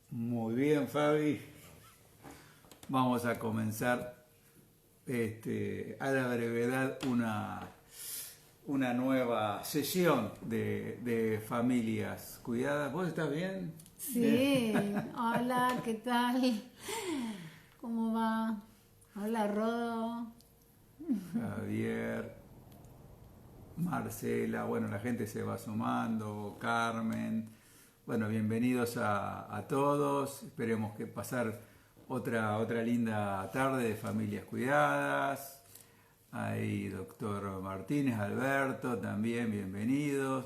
Muy bien, Fabi. Vamos a comenzar a la brevedad una nueva sesión de familias cuidadas. ¿Vos estás bien? Bien. Sí, hola, ¿qué tal? ¿Cómo va? Hola, Rodo. Javier, Marcela, bueno, la gente se va sumando, Carmen. Bueno, bienvenidos a todos. Esperemos que pasar otra linda tarde de familias cuidadas. Ahí, doctor Martínez, Alberto, también bienvenidos.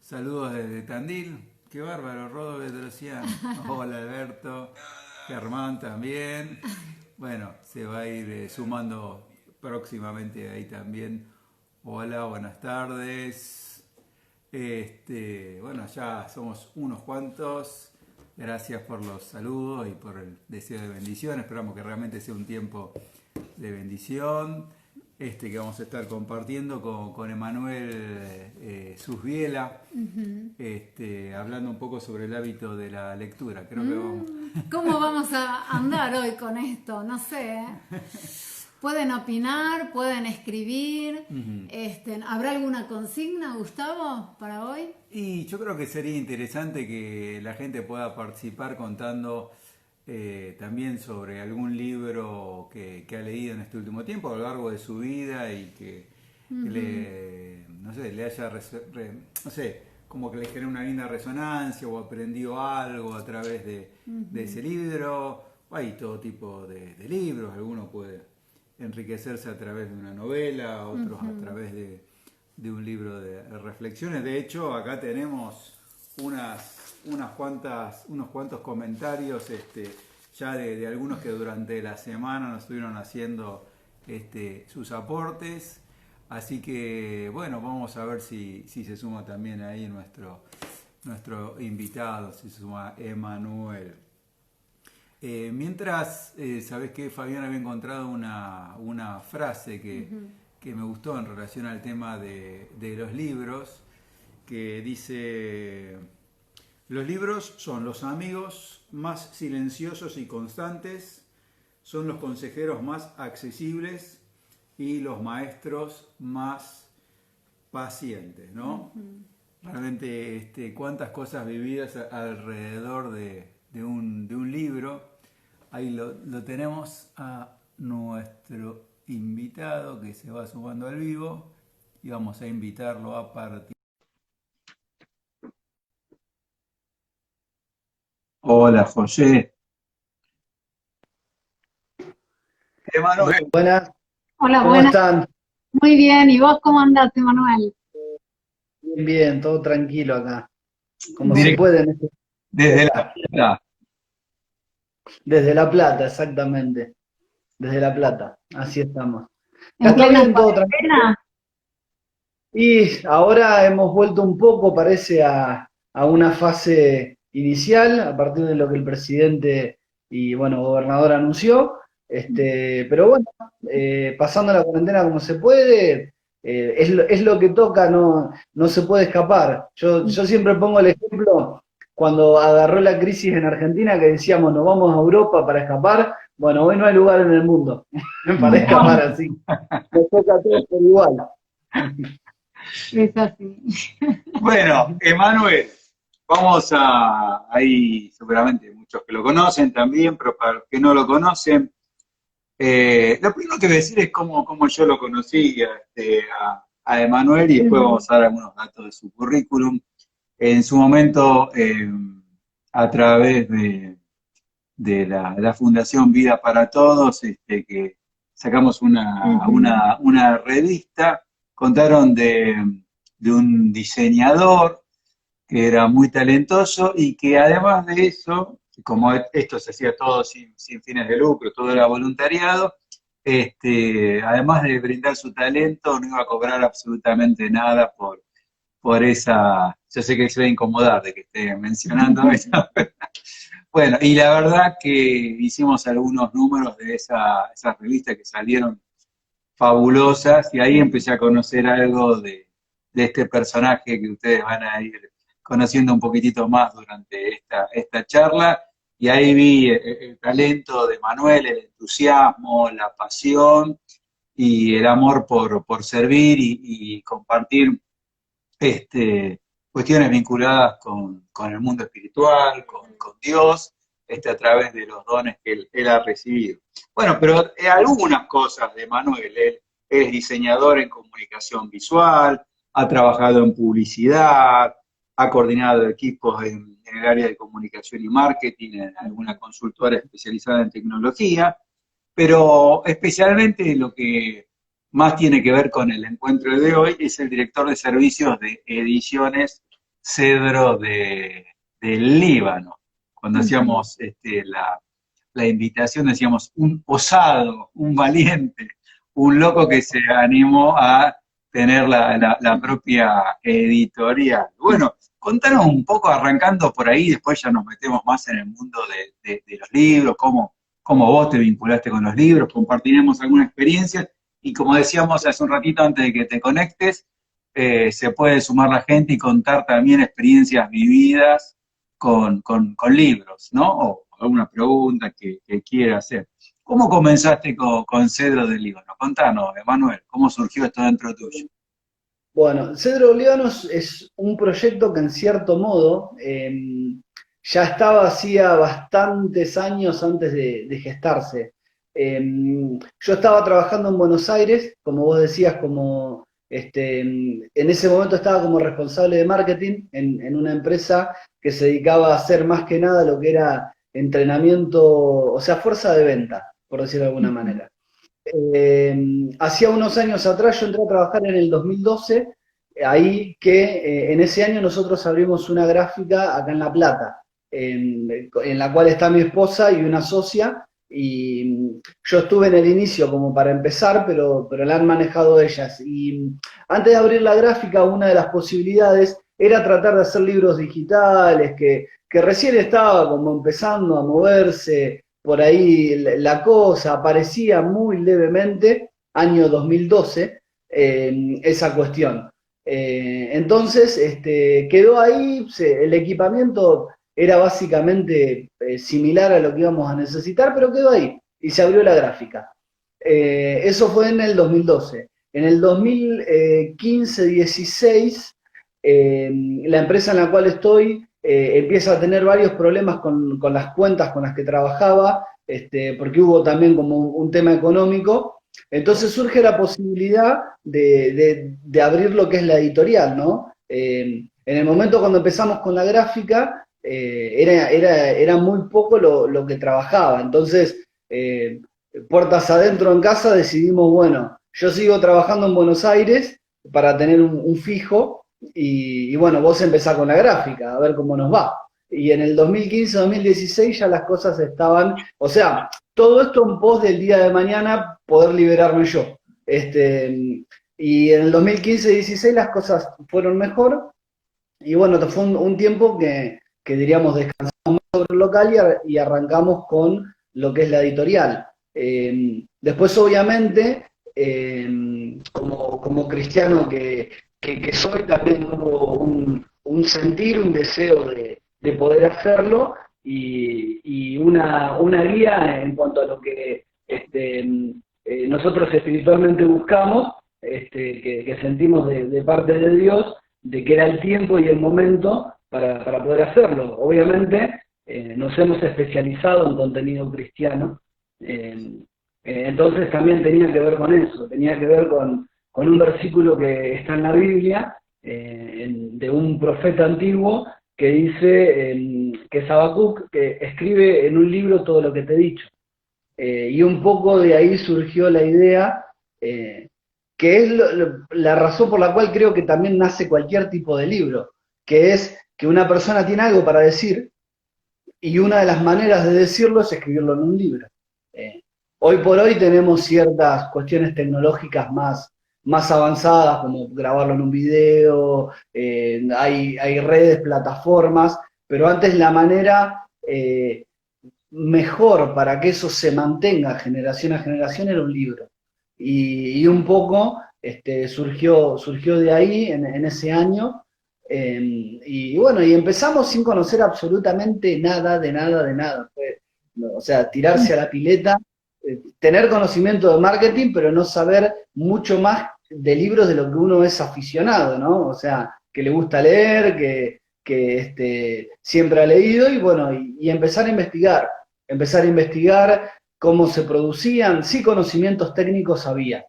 Saludos desde Tandil. Qué bárbaro, Rodo Bedrosian. Hola, Alberto. Germán también. Bueno, se va a ir sumando próximamente ahí también. Hola, buenas tardes. Bueno, ya somos unos cuantos. Gracias por los saludos y por el deseo de bendición. Esperamos que realmente sea un tiempo de bendición. Que vamos a estar compartiendo con Emanuel Susbiela, hablando un poco sobre el hábito de la lectura. Creo que vamos. ¿Cómo vamos a andar hoy con esto? No sé. Pueden opinar, pueden escribir. ¿Habrá alguna consigna, Gustavo, para hoy? Y yo creo que sería interesante que la gente pueda participar contando también sobre algún libro que ha leído en este último tiempo a lo largo de su vida y que no sé, le haya, no sé, como que le genere una linda resonancia o aprendió algo a través de ese libro. Hay todo tipo de libros, alguno puede enriquecerse a través de una novela, otros a través de un libro de reflexiones. De hecho, acá tenemos unos cuantos comentarios ya de algunos que durante la semana nos estuvieron haciendo sus aportes. Así que, bueno, vamos a ver si se suma también ahí nuestro invitado, si se suma Emanuel. Mientras, ¿sabés qué? Fabián había encontrado una frase que me gustó en relación al tema de los libros, que dice: los libros son los amigos más silenciosos y constantes, son los consejeros más accesibles y los maestros más pacientes, ¿no? Realmente, cuántas cosas vividas alrededor de un libro. Ahí lo tenemos a nuestro invitado que se va sumando al vivo y vamos a invitarlo a partir. Hola, José. Emanuel. Buenas, Hola, ¿cómo buenas. están? Muy bien. ¿Y vos cómo andás, Manuel? Bien, bien, todo tranquilo acá, como se Directo puede en este desde día. la. Desde La Plata, exactamente, desde La Plata, así estamos. Acá ¿En está plena bien, todo tranquilo. cuarentena? Y ahora hemos vuelto un poco, parece, a una fase inicial, a partir de lo que el presidente y, bueno, gobernador anunció. Pero bueno, pasando la cuarentena como se puede, es lo que toca, no se puede escapar. Yo siempre pongo el ejemplo cuando agarró la crisis en Argentina, que decíamos, nos vamos a Europa para escapar. Bueno, hoy no hay lugar en el mundo para escapar, así. Nos toca a todos por igual. Es así. Bueno, Emanuel, vamos ahí seguramente muchos que lo conocen también, pero para los que no lo conocen, lo primero que voy a decir es cómo yo lo conocí a Emanuel y después vamos a dar algunos datos de su currículum. En su momento, a través de la Fundación Vida para Todos, que sacamos una revista, contaron de un diseñador que era muy talentoso y que además de eso, como esto se hacía todo sin fines de lucro, todo era voluntariado, además de brindar su talento, no iba a cobrar absolutamente nada por esa, yo sé que se va a incomodar de que esté mencionando eso. Bueno, y la verdad que hicimos algunos números de esas revistas que salieron fabulosas y ahí empecé a conocer algo de este personaje que ustedes van a ir conociendo un poquitito más durante esta charla y ahí vi el talento de Manuel, el entusiasmo, la pasión y el amor por servir y compartir cuestiones vinculadas con el mundo espiritual, con Dios, a través de los dones que él ha recibido. Bueno, pero algunas cosas de Manuel, él es diseñador en comunicación visual, ha trabajado en publicidad, ha coordinado equipos en el área de comunicación y marketing, en alguna consultora especializada en tecnología, pero especialmente lo que más tiene que ver con el encuentro de hoy es el director de servicios de Ediciones Cedro del Líbano. Cuando hacíamos la invitación decíamos un osado, un valiente, un loco que se animó a tener la propia editorial. Bueno, contanos un poco, arrancando por ahí, después ya nos metemos más en el mundo de los libros, cómo vos te vinculaste con los libros, compartiremos alguna experiencia, y como decíamos hace un ratito antes de que te conectes, se puede sumar la gente y contar también experiencias vividas con libros, ¿no? O alguna pregunta que quiera hacer. ¿Cómo comenzaste con Cedro del Líbano? Contanos, Emanuel, ¿cómo surgió esto dentro tuyo? Bueno, Cedro del Líbano es un proyecto que en cierto modo ya estaba hacía bastantes años antes de gestarse. Yo estaba trabajando en Buenos Aires, como vos decías, en ese momento estaba como responsable de marketing en una empresa que se dedicaba a hacer más que nada lo que era entrenamiento, o sea, fuerza de venta, por decirlo de alguna manera. Hacía unos años atrás yo entré a trabajar en el 2012, ahí que en ese año nosotros abrimos una gráfica acá en La Plata, en la cual está mi esposa y una socia, y yo estuve en el inicio como para empezar, pero la han manejado ellas. Y antes de abrir la gráfica, una de las posibilidades era tratar de hacer libros digitales, que recién estaba como empezando a moverse por ahí la cosa, aparecía muy levemente, año 2012, esa cuestión. Entonces, quedó ahí, el equipamiento era básicamente similar a lo que íbamos a necesitar, pero quedó ahí y se abrió la gráfica. Eso fue en el 2012. En el 2015-16, la empresa en la cual estoy empieza a tener varios problemas con las cuentas con las que trabajaba, porque hubo también como un tema económico. Entonces surge la posibilidad de abrir lo que es la editorial, ¿no? En el momento cuando empezamos con la gráfica, era muy poco lo que trabajaba. Entonces, puertas adentro en casa decidimos, bueno, yo sigo trabajando en Buenos Aires para tener un fijo, y bueno, vos empezás con la gráfica, a ver cómo nos va. Y en el 2015-2016 ya las cosas estaban, o sea, todo esto en pos del día de mañana poder liberarme yo. Y en el 2015-16 las cosas fueron mejor, y bueno, fue un tiempo que diríamos descansamos sobre el local y arrancamos con lo que es la editorial. Después, obviamente, como cristiano que soy, también hubo un sentir, un deseo de poder hacerlo, y una guía en cuanto a lo que nosotros espiritualmente buscamos, que sentimos de parte de Dios, de que era el tiempo y el momento para poder hacerlo. Obviamente nos hemos especializado en contenido cristiano, entonces también tenía que ver con eso, tenía que ver con un versículo que está en la Biblia, de un profeta antiguo, que dice que es Habacuc, que escribe en un libro todo lo que te he dicho. Y un poco de ahí surgió la idea, que es la razón por la cual creo que también nace cualquier tipo de libro, que es que una persona tiene algo para decir, y una de las maneras de decirlo es escribirlo en un libro. Hoy por hoy tenemos ciertas cuestiones tecnológicas más avanzadas, como grabarlo en un video, hay redes, plataformas, pero antes la manera mejor para que eso se mantenga generación a generación era un libro. Y un poco surgió de ahí, en ese año, Y bueno, y empezamos sin conocer absolutamente nada, de nada, de nada. O sea, tirarse a la pileta, tener conocimiento de marketing, pero no saber mucho más de libros de lo que uno es aficionado, ¿no? O sea, que le gusta leer, que siempre ha leído, y bueno, y empezar a investigar cómo se producían, sí conocimientos técnicos había,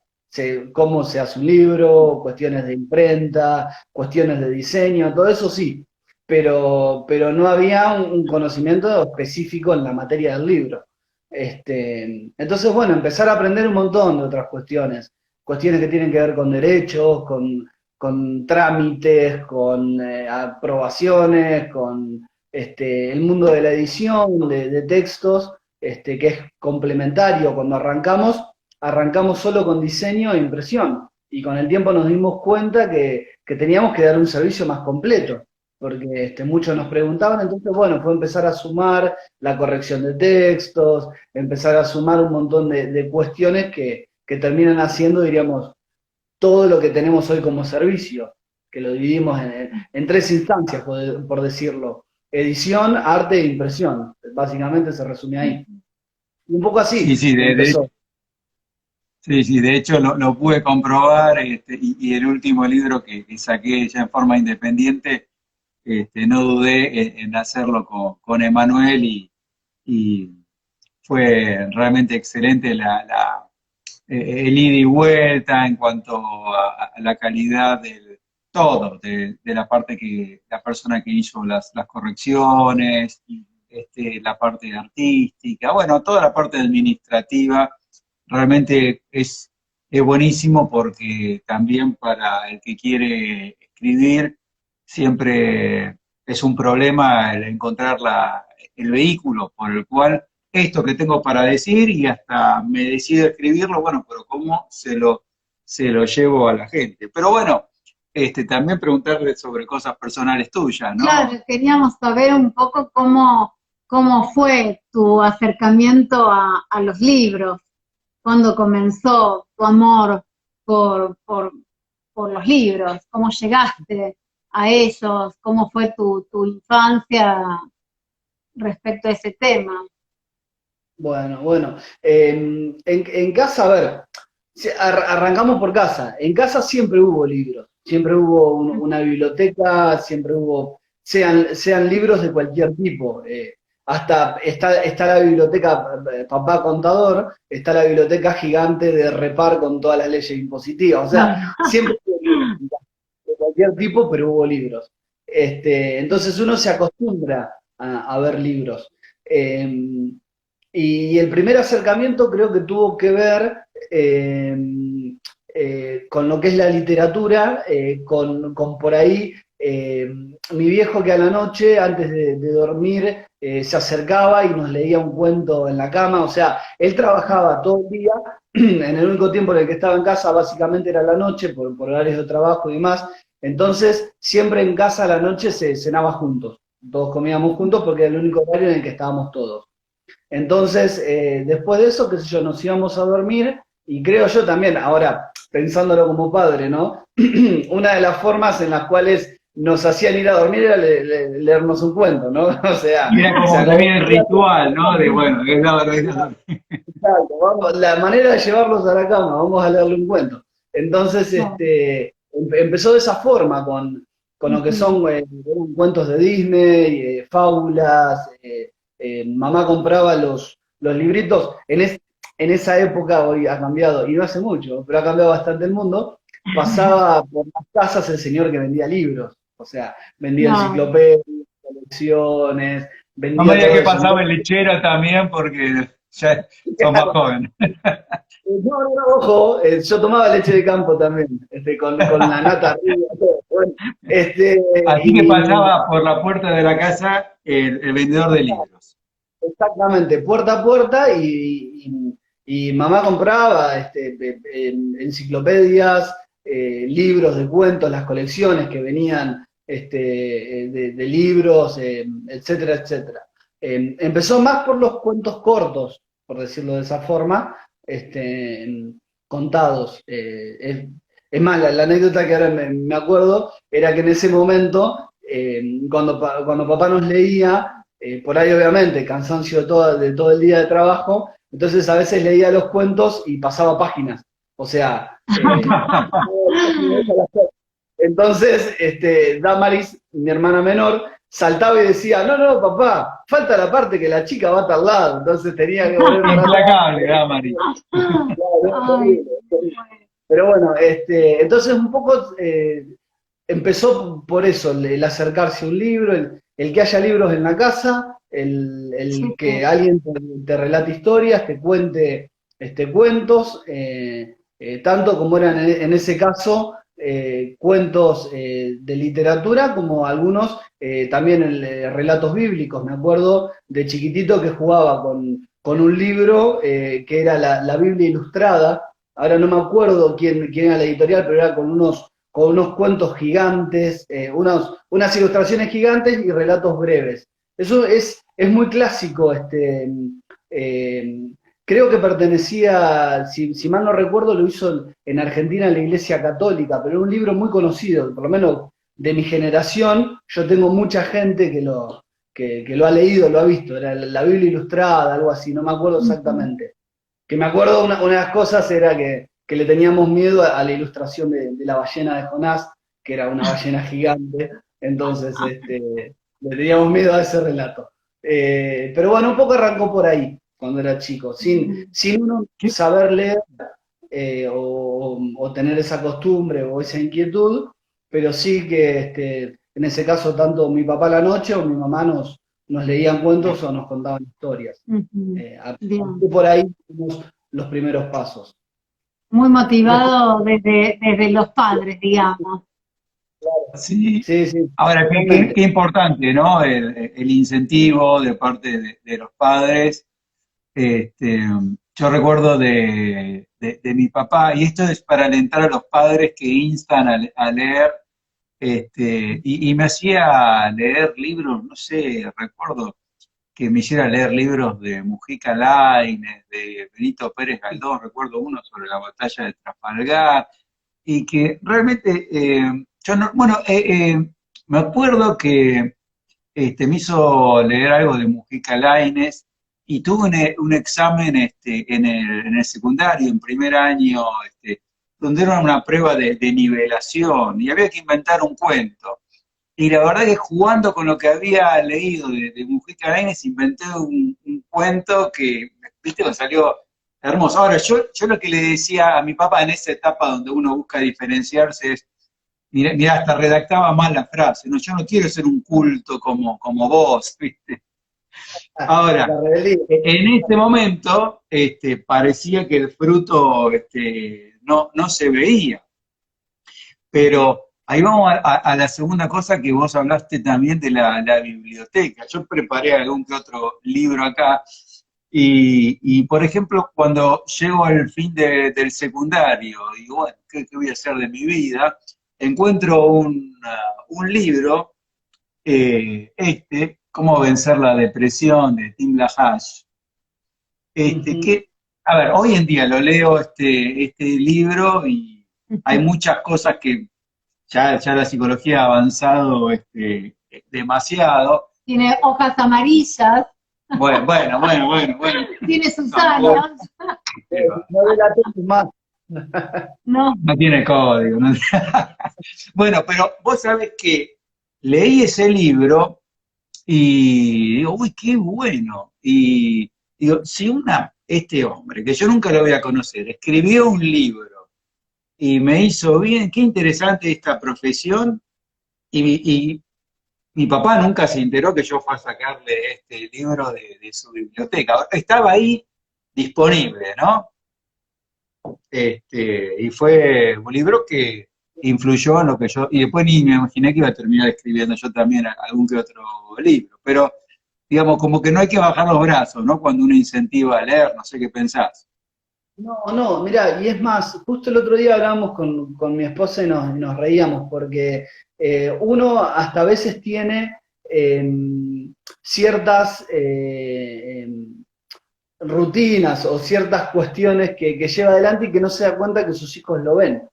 cómo se hace un libro, cuestiones de imprenta, cuestiones de diseño, todo eso sí, pero no había un conocimiento específico en la materia del libro. Entonces, bueno, empezar a aprender un montón de otras cuestiones que tienen que ver con derechos, con trámites, con aprobaciones, con el mundo de la edición, de textos, que es complementario. Cuando arrancamos solo con diseño e impresión, y con el tiempo nos dimos cuenta que teníamos que dar un servicio más completo, porque muchos nos preguntaban, entonces bueno, fue empezar a sumar la corrección de textos, empezar a sumar un montón de cuestiones que terminan haciendo, diríamos, todo lo que tenemos hoy como servicio, que lo dividimos en tres instancias, por decirlo: edición, arte e impresión. Básicamente se resume ahí. Y un poco Sí, así sí, empezó. sí, sí, de hecho lo pude comprobar, y el último libro que saqué ya en forma independiente, no dudé en hacerlo con Emanuel, y fue realmente excelente el ida y vuelta en cuanto a la calidad del todo, de la parte que la persona que hizo las correcciones, la parte artística, bueno, toda la parte administrativa. Realmente es buenísimo, porque también para el que quiere escribir siempre es un problema el encontrar el vehículo por el cual esto que tengo para decir, y hasta me decido escribirlo, bueno, pero ¿cómo se lo llevo a la gente? Pero bueno, también preguntarle sobre cosas personales tuyas, Claro, ¿no? queríamos saber un poco cómo fue tu acercamiento a los libros, cuándo comenzó tu amor por, por, por los libros, cómo llegaste a ellos, cómo fue tu infancia respecto a ese tema. Bueno. En casa, a ver, arrancamos por casa. En casa siempre hubo libros, siempre hubo una biblioteca, siempre hubo, sean libros de cualquier tipo. Hasta está la biblioteca Papá Contador, está la biblioteca gigante de Repar con todas las leyes impositivas. O sea, siempre hubo libros de cualquier tipo, pero hubo libros. Entonces uno se acostumbra a ver libros. Eh, y el primer acercamiento creo que tuvo que ver con lo que es la literatura, con por ahí mi viejo, que a la noche, antes de dormir, se acercaba y nos leía un cuento en la cama. O sea, él trabajaba todo el día, en el único tiempo en el que estaba en casa básicamente era la noche, por horarios de trabajo y demás. Entonces, siempre en casa a la noche se cenaba juntos, todos comíamos juntos porque era el único horario en el que estábamos todos. Entonces, después de eso, qué sé yo, nos íbamos a dormir, y creo yo también, ahora pensándolo como padre, ¿no? Una de las formas en las cuales nos hacían ir a dormir era leernos un cuento, ¿no? O sea, Y era se como acabó también el el día. ritual, ¿no? De bueno, es la verdad. Exacto, la manera de llevarlos a la cama, vamos a leerle un cuento. Entonces, empezó de esa forma, con lo que son cuentos de Disney, fábulas. Mamá compraba los libritos. En esa época, hoy ha cambiado, y no hace mucho, pero ha cambiado bastante el mundo. Pasaba por las casas el señor que vendía libros. O sea, vendía No, enciclopedias, colecciones, No me vendía diga todo que eso. pasaba Entonces, el lechero también, porque ya sos más joven. no, ojo, yo tomaba leche de campo también, con la nata arriba, todo. Bueno, Así que y pasaba por la puerta de la casa el vendedor de libros. exactamente, puerta a puerta, y mamá compraba enciclopedias, libros de cuentos, las colecciones que venían de libros, etcétera, etcétera. Empezó más por los cuentos cortos, por decirlo de esa forma, contados. Es más, la anécdota que ahora me acuerdo era que en ese momento, cuando papá nos leía, por ahí obviamente, cansancio de todo el día de trabajo, entonces a veces leía los cuentos y pasaba páginas. O sea, entonces, Damaris, mi hermana menor, saltaba y decía, no, no, papá, falta la parte que la chica va a tal lado, entonces tenía que volver para atrás. Implacable, Damari. Ay, Pero bueno, entonces un poco empezó por eso, el acercarse a un libro, el que haya libros en la casa, el que alguien te relate historias, te cuente cuentos, tanto como eran en ese caso cuentos de literatura, como algunos también relatos bíblicos. Me acuerdo de chiquitito que jugaba con un libro que era la Biblia Ilustrada. Ahora no me acuerdo quién era la editorial, pero era con unos cuentos gigantes, unas ilustraciones gigantes y relatos breves. Eso es muy clásico. Eh, Creo que pertenecía, si mal no recuerdo, lo hizo en Argentina en la Iglesia Católica, pero es un libro muy conocido, por lo menos de mi generación. Yo tengo mucha gente que lo ha leído, lo ha visto. Era la Biblia Ilustrada, algo así, no me acuerdo exactamente. Que me acuerdo, una de las cosas era que le teníamos miedo a la ilustración de la ballena de Jonás, que era una ballena gigante, entonces le teníamos miedo a ese relato. Pero bueno, un poco arrancó por ahí, cuando era chico, sin uno saber leer o tener esa costumbre o esa inquietud, pero sí que en ese caso tanto mi papá a la noche o mi mamá nos leían cuentos o nos contaban historias. Por ahí tuvimos los primeros pasos. muy motivado desde los padres, digamos. Sí. Sí, sí. Ahora, qué importante, ¿no? El incentivo de parte de los padres. Yo recuerdo de mi papá, y esto es para alentar a los padres que instan a leer, y me hacía leer libros, no sé, recuerdo que me hiciera leer libros de Mujica Lainez, de Benito Pérez Galdós, recuerdo uno sobre la batalla de Trafalgar, y que realmente, yo no, bueno, me acuerdo que me hizo leer algo de Mujica Lainez y tuve un examen en el secundario, en primer año, donde era una prueba de nivelación y había que inventar un cuento. Y la verdad que jugando con lo que había leído de Mujica Lainez, inventé un cuento que, viste, me salió hermoso. Ahora, yo lo que le decía a mi papá en esa etapa donde uno busca diferenciarse es, mira, hasta redactaba mal la frase, ¿no? Yo no quiero ser un culto como vos, ¿viste? Ahora, en este momento, parecía que el fruto no se veía, pero ahí vamos a la segunda cosa que vos hablaste también de la biblioteca. Yo preparé algún que otro libro acá, y por ejemplo, cuando llego al fin del secundario, digo, bueno, ¿qué voy a hacer de mi vida? Encuentro un libro, Cómo vencer la depresión, de Tim LaHaye, que, a ver, hoy en día lo leo este libro y hay muchas cosas que ya la psicología ha avanzado demasiado. Tiene hojas amarillas. Bueno. Tiene sus años. No delatemos más. No. No tiene código. ¿No? Bueno, pero vos sabés que leí ese libro y digo, uy, qué bueno. Y digo, si este hombre, que yo nunca lo voy a conocer, escribió un libro y me hizo bien, qué interesante esta profesión, y mi papá nunca se enteró que yo fui a sacarle este libro de su biblioteca. Estaba ahí disponible, ¿no? Y fue un libro que influyó en lo que yo, y después ni me imaginé que iba a terminar escribiendo yo también algún que otro libro, pero digamos, como que no hay que bajar los brazos, ¿no? Cuando uno incentiva a leer, no sé qué pensás. No, mirá, y es más, justo el otro día hablábamos con mi esposa y nos reíamos, porque uno hasta a veces tiene ciertas rutinas o ciertas cuestiones que lleva adelante y que no se da cuenta que sus hijos lo ven.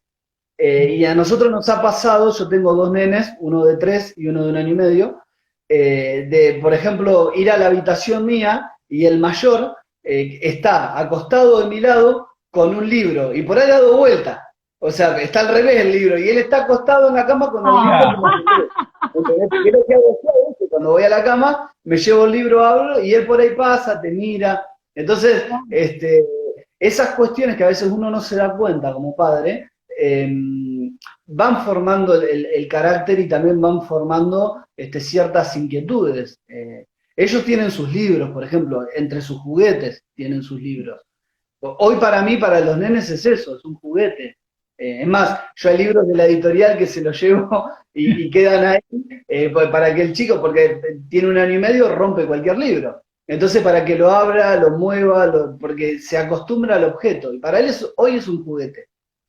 Y a nosotros nos ha pasado, yo tengo dos nenes, uno de 3 y uno de 1 año y medio, de, por ejemplo, ir a la habitación mía y el mayor está acostado de mi lado con un libro y por ahí ha dado vuelta. O sea, está al revés el libro y él está acostado en la cama con el libro Ah, como que lee. ¿Entendés? ¿Qué es lo que hago yo? Que cuando voy a la cama me llevo el libro, abro y él por ahí pasa, te mira. Entonces, esas cuestiones que a veces uno no se da cuenta como padre, van formando el carácter y también van formando ciertas inquietudes. Ellos tienen sus libros, por ejemplo, entre sus juguetes tienen sus libros. Hoy para mí, para los nenes es eso, es un juguete. Es más, yo hay libros de la editorial que se los llevo y quedan ahí para que el chico, porque tiene 1 año y medio, rompe cualquier libro. Entonces, para que lo abra, lo mueva, porque se acostumbra al objeto. Y para él hoy es un juguete.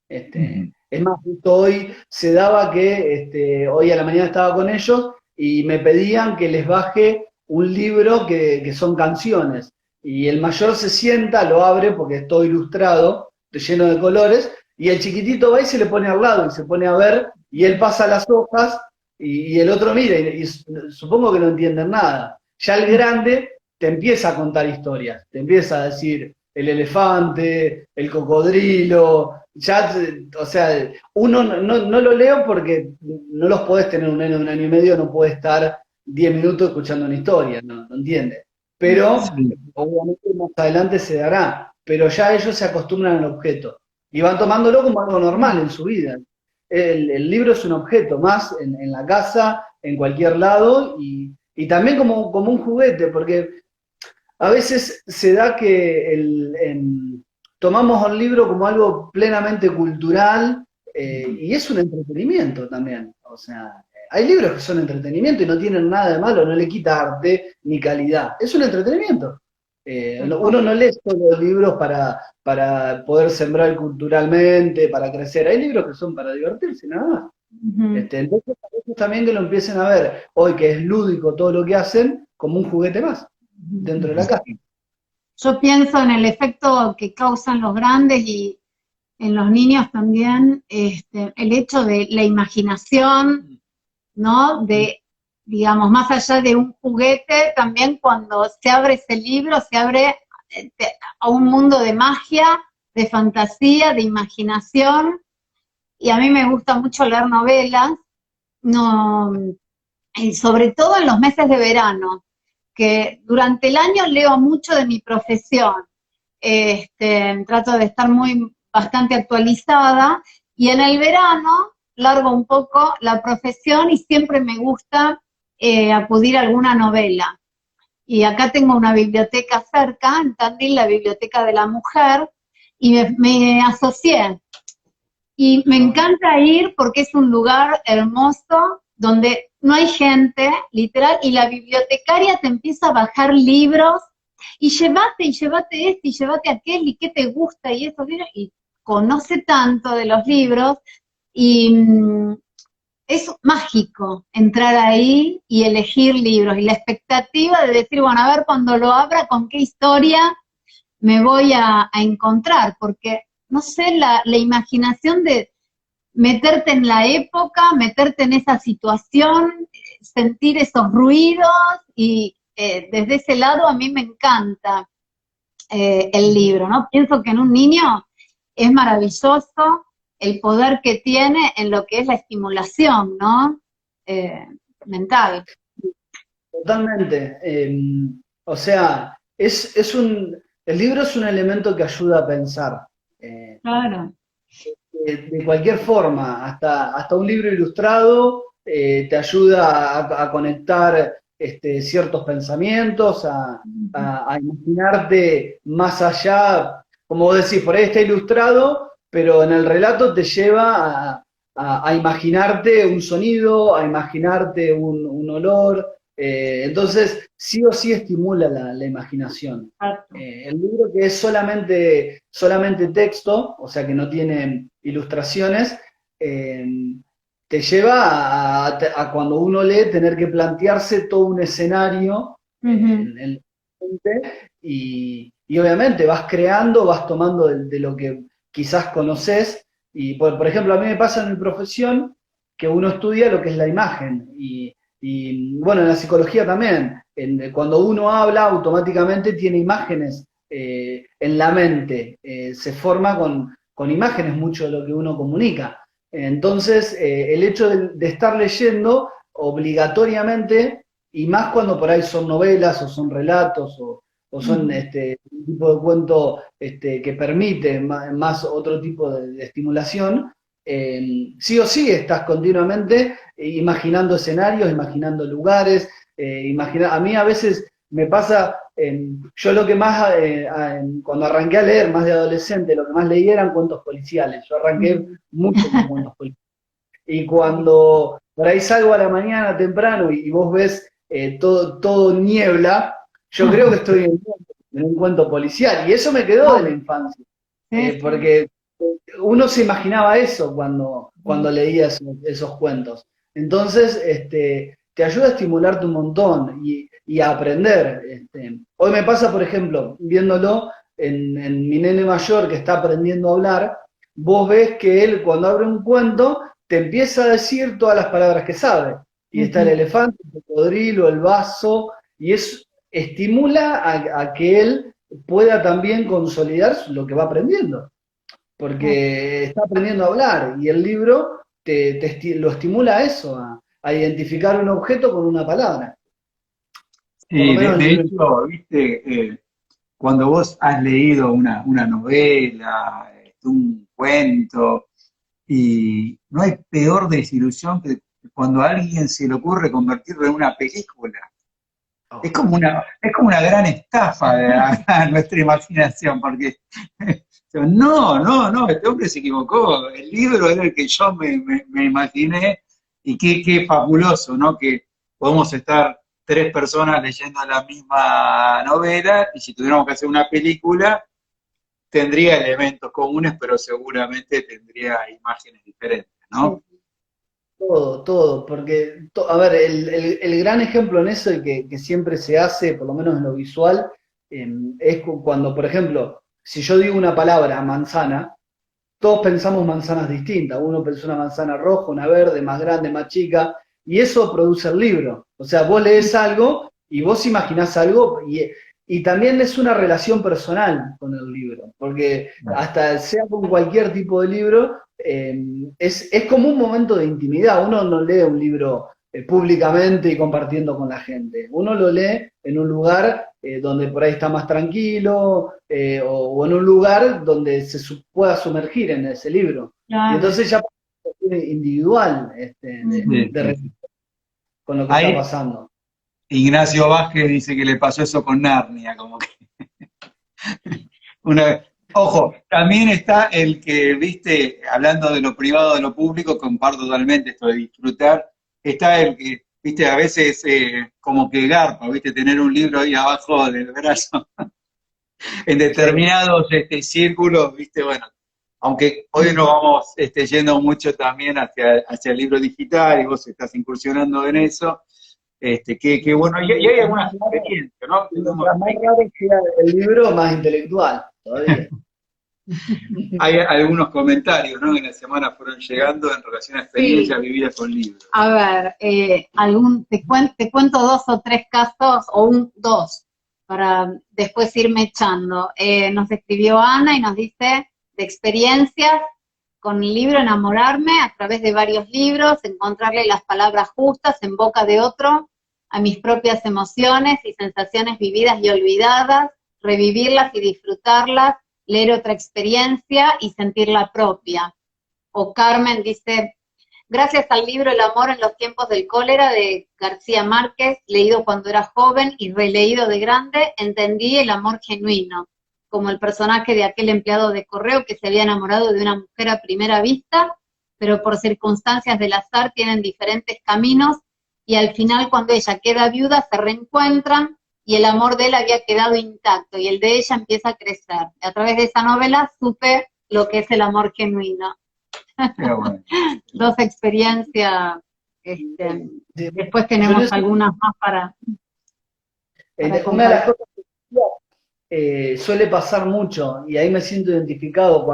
Es más, justo hoy se daba que hoy a la mañana estaba con ellos y me pedían que les baje un libro que son canciones. Y el mayor se sienta, lo abre porque es todo ilustrado, lleno de colores, y el chiquitito va y se le pone al lado y se pone a ver, y él pasa las hojas y el otro mira, y supongo que no entienden nada. Ya el grande te empieza a contar historias, te empieza a decir el elefante, el cocodrilo, ya, o sea, uno no lo leo porque no los podés tener un nene de 1 año y medio, no puede estar 10 minutos escuchando una historia, no entiende. Pero Sí. obviamente más adelante se dará, pero ya ellos se acostumbran al objeto y van tomándolo como algo normal en su vida. El libro es un objeto más en la casa, en cualquier lado y también como un juguete, porque a veces se da que tomamos un libro como algo plenamente cultural y es un entretenimiento también. O sea, hay libros que son entretenimiento y no tienen nada de malo, no le quita arte ni calidad. Es un entretenimiento. Uno no lee solo libros para poder sembrar culturalmente, para crecer. Hay libros que son para divertirse, nada más. Entonces, a veces también que lo empiecen a ver, hoy que es lúdico todo lo que hacen, como un juguete más dentro de la casa. yo pienso en el efecto que causan los grandes y en los niños también, el hecho de la imaginación, ¿no? De, digamos, más allá de un juguete, también cuando se abre ese libro, se abre a un mundo de magia, de fantasía, de imaginación, y a mí me gusta mucho leer novelas, no, y sobre todo en los meses de verano, que durante el año leo mucho de mi profesión, trato de estar bastante actualizada, y en el verano largo un poco la profesión y siempre me gusta acudir a alguna novela. Y acá tengo una biblioteca cerca, en Tandil, la Biblioteca de la Mujer, y me asocié. Y me encanta ir porque es un lugar hermoso donde no hay gente, literal, y la bibliotecaria te empieza a bajar libros y llévate este, y llévate aquel, y qué te gusta, y eso, y conoce tanto de los libros, y es mágico entrar ahí y elegir libros, y la expectativa de decir, bueno, a ver cuando lo abra, con qué historia me voy a encontrar, porque, no sé, la imaginación de meterte en la época, meterte en esa situación, sentir esos ruidos, y desde ese lado a mí me encanta el libro, ¿no? Pienso que en un niño es maravilloso el poder que tiene en lo que es la estimulación, ¿no? Mental. Totalmente. O sea, el libro es un elemento que ayuda a pensar. Eh, Claro. de cualquier forma, hasta un libro ilustrado te ayuda a conectar ciertos pensamientos, a imaginarte más allá, como vos decís, por ahí está ilustrado, pero en el relato te lleva a imaginarte un sonido, a imaginarte un olor, entonces sí o sí estimula la imaginación. El libro que es solamente texto, o sea que no tiene ilustraciones, te lleva a cuando uno lee tener que plantearse todo un escenario en la mente y obviamente vas creando, vas tomando de lo que quizás conoces Y por ejemplo, a mí me pasa en mi profesión que uno estudia lo que es la imagen y bueno, en la psicología también, cuando uno habla automáticamente tiene imágenes en la mente, se forma con imágenes mucho de lo que uno comunica. Entonces, el hecho de estar leyendo obligatoriamente, y más cuando por ahí son novelas o son relatos o son un tipo de cuento que permite más otro tipo de estimulación, sí o sí estás continuamente imaginando escenarios, imaginando lugares, a mí a veces me pasa, yo lo que más, cuando arranqué a leer más de adolescente, lo que más leía eran cuentos policiales, yo arranqué mucho con cuentos policiales. Y cuando por ahí salgo a la mañana temprano y vos ves todo niebla, yo creo que estoy en un cuento policial. Y eso me quedó de la infancia. Porque uno se imaginaba eso cuando leía esos cuentos. Entonces, te ayuda a estimularte un montón y a aprender. Hoy me pasa, por ejemplo, viéndolo en mi nene mayor que está aprendiendo a hablar, vos ves que él cuando abre un cuento te empieza a decir todas las palabras que sabe. Y está el elefante, el cocodrilo, el vaso, y eso estimula a que él pueda también consolidar lo que va aprendiendo, porque está aprendiendo a hablar y el libro lo estimula a eso, a identificar un objeto con una palabra. Por lo Sí, menos el de libro. hecho, viste, cuando vos has leído una novela, un cuento, y no hay peor desilusión que cuando a alguien se le ocurre convertirlo en una película. Es como una gran estafa a nuestra imaginación, porque no, este hombre se equivocó. El libro era el que yo me imaginé, y qué fabuloso, ¿no? Que podemos estar tres personas leyendo la misma novela, y si tuviéramos que hacer una película, tendría elementos comunes, pero seguramente tendría imágenes diferentes, ¿no? Todo, porque, a ver, el gran ejemplo en eso y que siempre se hace, por lo menos en lo visual, es cuando, por ejemplo, si yo digo una palabra, manzana, todos pensamos manzanas distintas. Uno pensó una manzana roja, una verde, más grande, más chica, y eso produce el libro. O sea, vos lees algo y vos imaginás algo, y también es una relación personal con el libro, porque hasta sea con cualquier tipo de libro, es como un momento de intimidad. Uno no lee un libro públicamente y compartiendo con la gente. Uno lo lee en un lugar donde por ahí está más tranquilo, o en un lugar donde pueda sumergir en ese libro. Claro. Y entonces ya es individual con lo que está Ahí pasando. Ignacio Vázquez dice que le pasó eso con Narnia, como que una, ojo, también está el que, viste, hablando de lo privado, de lo público, comparto totalmente esto de disfrutar, está el que, viste, a veces como que garpa, viste, tener un libro ahí abajo del brazo, en determinados círculos, viste, bueno, aunque hoy nos vamos yendo mucho también hacia el libro digital, y vos estás incursionando en eso, que bueno, y hay algunas experiencias, ¿no? Mientras más raro sea el libro, más intelectual todavía. Hay algunos comentarios, ¿no? Que en la semana fueron llegando en relación a experiencias vividas con libros. A ver, te cuento dos o tres casos, o dos, para después irme echando. Nos escribió Ana y nos dice de experiencias con el libro Enamorarme a través de varios libros, encontrarle las palabras justas en boca de otro, a mis propias emociones y sensaciones vividas y olvidadas, revivirlas y disfrutarlas, leer otra experiencia y sentir la propia. O Carmen dice, gracias al libro El amor en los tiempos del cólera de García Márquez, leído cuando era joven y releído de grande, entendí el amor genuino, como el personaje de aquel empleado de correo que se había enamorado de una mujer a primera vista, pero por circunstancias del azar tienen diferentes caminos, y al final cuando ella queda viuda se reencuentran, y el amor de él había quedado intacto, y el de ella empieza a crecer. A través de esa novela supe lo que es el amor genuino. Bueno. Dos experiencias, después tenemos algunas más para una de las cosas suele pasar mucho, y ahí me siento identificado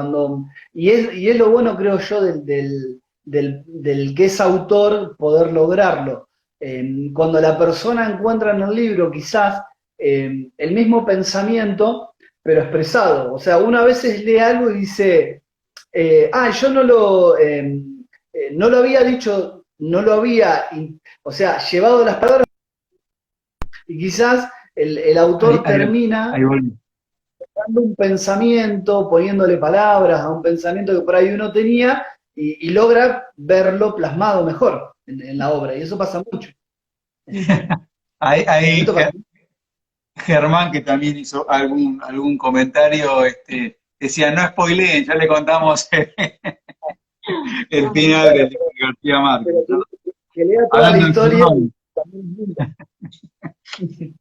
y es lo bueno, creo yo, del que es autor, poder lograrlo. Cuando la persona encuentra en el libro quizás el mismo pensamiento, pero expresado. O sea, uno a veces lee algo y dice, yo no lo había dicho, no lo había, o sea, llevado las palabras, y quizás el autor termina ahí volví. dando un pensamiento, poniéndole palabras a un pensamiento que por ahí uno tenía, y logra verlo plasmado mejor en la obra, y eso pasa mucho. Ahí Esto pasa. Germán, que también hizo algún comentario, decía, no spoileen, ya le contamos el final del libro de García Márquez, Pero ¿no? que lea toda la Hablando de historia Germán, y también.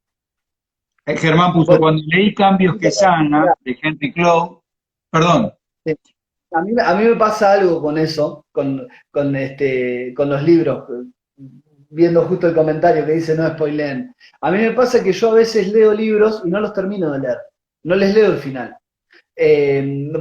Germán puso, Bueno, cuando leí Cambios que sana, de Henry Cloud, perdón, a mí me pasa algo con eso, con los libros, viendo justo el comentario que dice no spoileen. A mí me pasa que yo a veces leo libros y no los termino de leer, no les leo el final.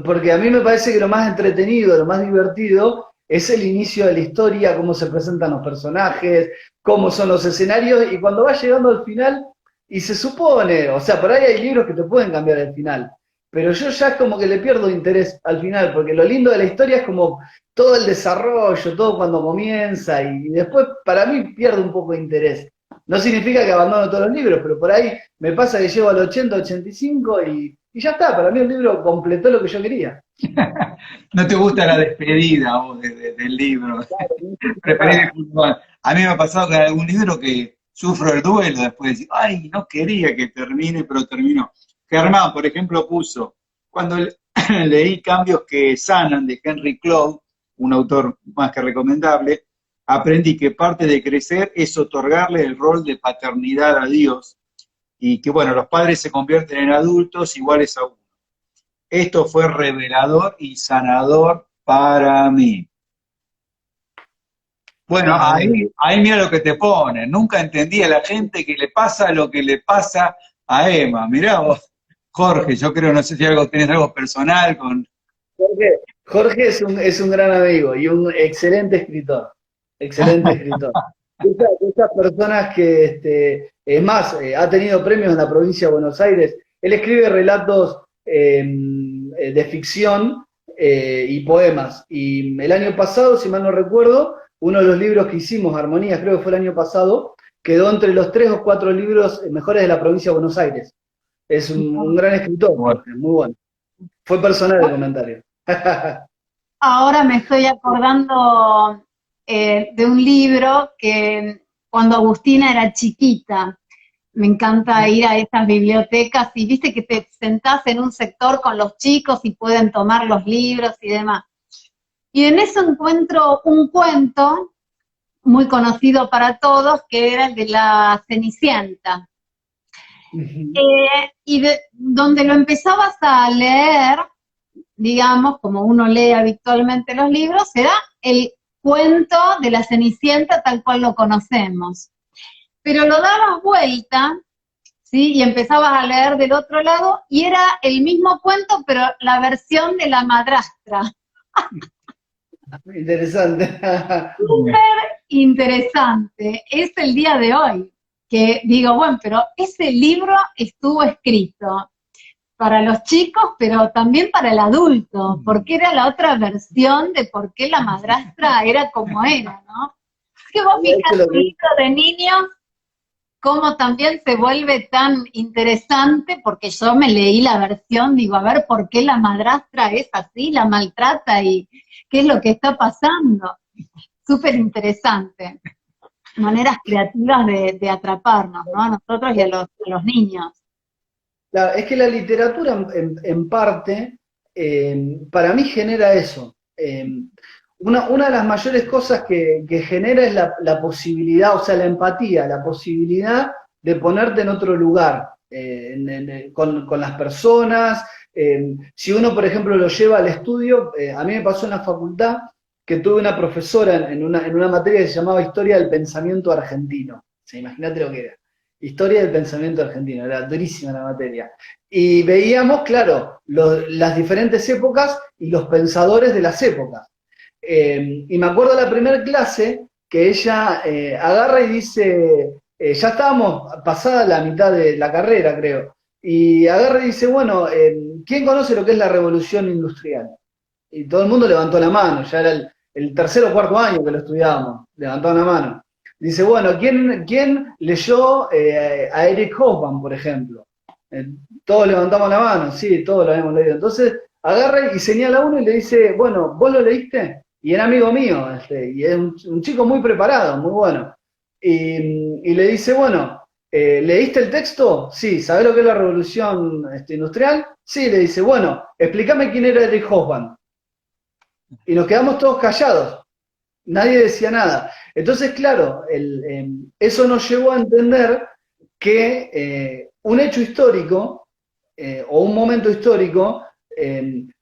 Porque a mí me parece que lo más entretenido, lo más divertido, es el inicio de la historia, cómo se presentan los personajes, cómo son los escenarios, y cuando va llegando al final, y se supone, o sea, por ahí hay libros que te pueden cambiar el final, pero yo ya es como que le pierdo interés al final, porque lo lindo de la historia es como todo el desarrollo, todo cuando comienza, y después para mí pierde un poco de interés. No significa que abandono todos los libros, pero por ahí me pasa que llego al 80, 85 y ya está, para mí el libro completó lo que yo quería. no te gusta la despedida vos, del libro, preferís disfrutar. A mí me ha pasado que hay algún libro que sufro el duelo después de decir, ay, no quería que termine, pero terminó. Germán, por ejemplo, puso, cuando leí Cambios que sanan de Henry Cloud, un autor más que recomendable, aprendí que parte de crecer es otorgarle el rol de paternidad a Dios y que, bueno, los padres se convierten en adultos iguales a uno. Esto fue revelador y sanador para mí. Bueno, Bueno, ahí mira lo que te pone. Nunca entendí a la gente que le pasa lo que le pasa a Emma. Mirá vos, Jorge, yo creo, no sé si tenés algo personal con... Jorge es un gran amigo y un excelente escritor. Excelente escritor. De esas personas que, es más, ha tenido premios en la provincia de Buenos Aires. Él escribe relatos de ficción y poemas. Y el año pasado, si mal no recuerdo, uno de los libros que hicimos, Armonías, creo que fue el año pasado, quedó entre los 3 o 4 libros mejores de la provincia de Buenos Aires. Es un gran escritor, Bueno, Jorge, muy bueno. Fue personal el comentario. Ahora me estoy acordando de un libro que cuando Agustina era chiquita, me encanta ir a esas bibliotecas y viste que te sentás en un sector con los chicos y pueden tomar los libros y demás. Y en eso encuentro un cuento muy conocido para todos, que era el de la Cenicienta. Donde lo empezabas a leer, digamos, como uno lee habitualmente los libros, era el cuento de la Cenicienta tal cual lo conocemos. Pero lo dabas vuelta, ¿sí? Y empezabas a leer del otro lado, y era el mismo cuento, pero la versión de la madrastra. Interesante. Interesante. Es el día de hoy, que digo, bueno, pero ese libro estuvo escrito para los chicos, pero también para el adulto, porque era la otra versión de por qué la madrastra era como era, ¿no? Es que vos fijás un libro de niños, cómo también se vuelve tan interesante, porque yo me leí la versión, digo, a ver por qué la madrastra es así, la maltrata y qué es lo que está pasando. Súper interesante. Maneras creativas de atraparnos, ¿no? A nosotros y a los niños. Claro, es que la literatura en parte, para mí genera eso. Una de las mayores cosas que genera es la posibilidad, o sea, la empatía, la posibilidad de ponerte en otro lugar, con las personas. Si uno, por ejemplo, lo lleva al estudio, a mí me pasó en la facultad que tuve una profesora en una materia que se llamaba Historia del Pensamiento Argentino. O sea, imagínate lo que era. Historia del pensamiento argentino, era durísima la materia. Y veíamos, claro, las diferentes épocas y los pensadores de las épocas. Y me acuerdo la primera clase que ella agarra y dice, ya estábamos pasada la mitad de la carrera, creo, y agarra y dice, bueno, ¿quién conoce lo que es la revolución industrial? Y todo el mundo levantó la mano, ya era el tercer o cuarto año que lo estudiábamos, levantaron la mano. Dice, bueno, ¿quién leyó a Eric Hobsbawm, por ejemplo? Todos levantamos la mano, sí, todos lo habíamos leído. Entonces, agarra y señala a uno y le dice, bueno, ¿vos lo leíste? Y era amigo mío, y es un chico muy preparado, muy bueno. Y le dice, bueno, ¿leíste el texto? Sí. ¿Sabés lo que es la revolución industrial? Sí, le dice, bueno, explícame quién era Eric Hobsbawm. Y nos quedamos todos callados. Nadie decía nada. Entonces, claro, eso nos llevó a entender que un hecho histórico o un momento histórico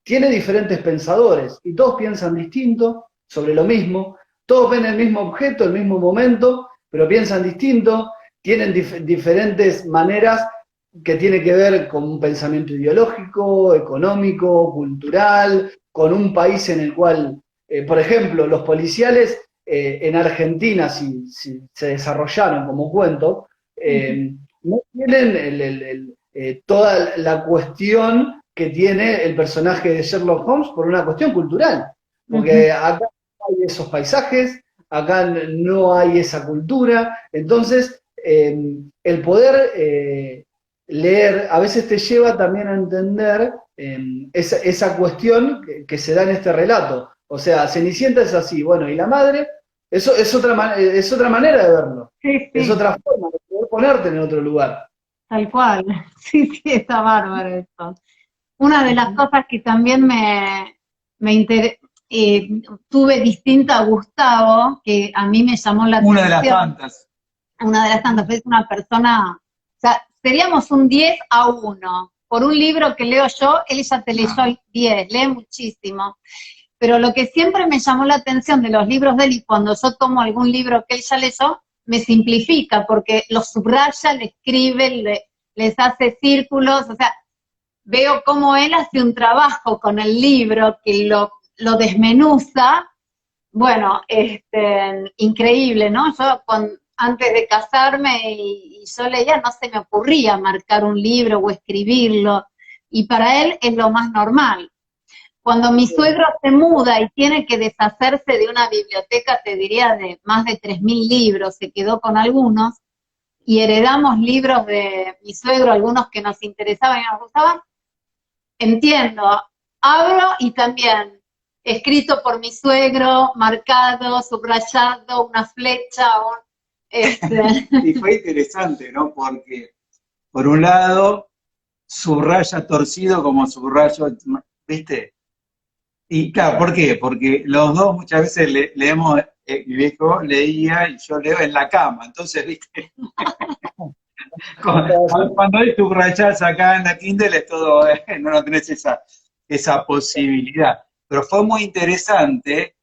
tiene diferentes pensadores y todos piensan distinto sobre lo mismo, todos ven el mismo objeto, el mismo momento, pero piensan distinto, tienen diferentes maneras que tiene que ver con un pensamiento ideológico, económico, cultural, con un país en el cual, por ejemplo, los policiales en Argentina, si se desarrollaron como cuento, no tienen toda la cuestión que tiene el personaje de Sherlock Holmes por una cuestión cultural. Porque acá no hay esos paisajes, acá no hay esa cultura. Entonces, el poder leer a veces te lleva también a entender esa cuestión que se da en este relato. O sea, Cenicienta es así, bueno, y la madre, eso es otra manera de verlo. Sí, sí. Es otra forma de poder ponerte en otro lugar. Tal cual, sí, sí, está bárbaro eso. Una de las cosas que también tuve distinta a Gustavo, que a mí me llamó la atención. Una de las tantas. Una de las tantas, es una persona, o sea, seríamos un 10-1. Por un libro que leo yo, él ya te leyó 10, lee muchísimo. Pero lo que siempre me llamó la atención de los libros de él, y cuando yo tomo algún libro que él ya leyó, me simplifica, porque los subraya, le escribe, les hace círculos, o sea, veo cómo él hace un trabajo con el libro, que lo desmenuza, bueno, increíble, ¿no? Yo antes de casarme y yo leía, no se me ocurría marcar un libro o escribirlo, y para él es lo más normal. Cuando mi suegro se muda y tiene que deshacerse de una biblioteca, te diría, de más de 3.000 libros, se quedó con algunos, y heredamos libros de mi suegro, algunos que nos interesaban y nos gustaban, entiendo, abro y también escrito por mi suegro, marcado, subrayado, una flecha, Y fue interesante, ¿no? Porque, por un lado, subraya torcido como subrayo, ¿viste? Y claro, ¿por qué? Porque los dos muchas veces leemos, mi viejo leía y yo leo en la cama, entonces, ¿viste? Cuando hay subrayas acá en la Kindle es todo, no tenés esa posibilidad. Pero fue muy interesante,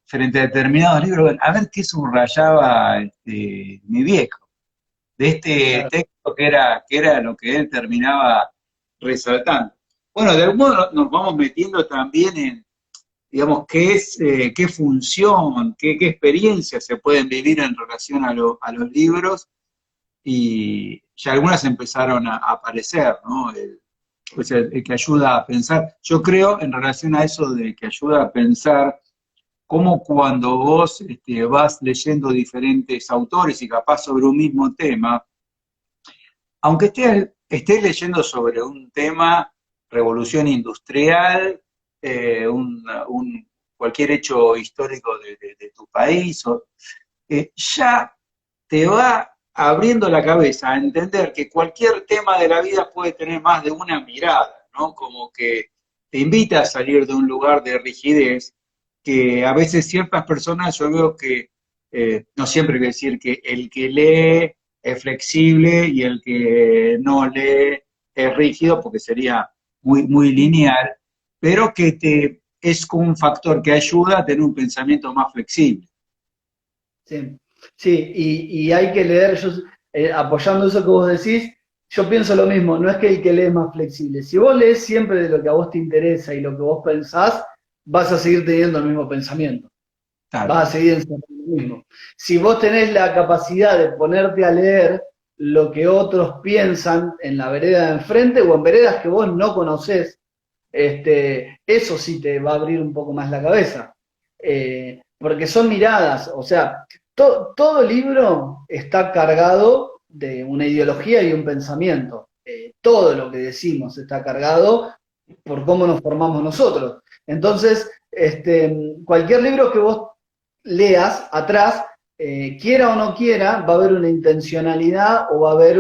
frente a determinados libros, a ver qué subrayaba mi viejo, de este texto que era lo que él terminaba resaltando. Bueno, de algún modo nos vamos metiendo también en, digamos, qué función, qué experiencias se pueden vivir en relación a los libros, y ya algunas empezaron a aparecer, ¿no? El que ayuda a pensar. Yo creo, en relación a eso de que ayuda a pensar, como cuando vos vas leyendo diferentes autores y capaz sobre un mismo tema, aunque estés leyendo sobre un tema, revolución industrial, cualquier hecho histórico de tu país, ya te va abriendo la cabeza a entender que cualquier tema de la vida puede tener más de una mirada, ¿no? Como que te invita a salir de un lugar de rigidez, que a veces ciertas personas yo veo que, no siempre hay que decir que el que lee es flexible y el que no lee es rígido, porque sería muy, muy lineal, pero que es un factor que ayuda a tener un pensamiento más flexible. Sí, sí, y hay que leer, apoyando eso que vos decís, yo pienso lo mismo, no es que el que lee es más flexible. Si vos lees siempre de lo que a vos te interesa y lo que vos pensás, vas a seguir teniendo el mismo pensamiento. Claro. Vas a seguir enseñando lo mismo. Si vos tenés la capacidad de ponerte a leer lo que otros piensan en la vereda de enfrente o en veredas que vos no conocés, eso sí te va a abrir un poco más la cabeza. Porque son miradas, o sea, todo libro está cargado de una ideología y un pensamiento. Todo lo que decimos está cargado por cómo nos formamos nosotros. Entonces, cualquier libro que vos leas atrás, quiera o no quiera, va a haber una intencionalidad o va a haber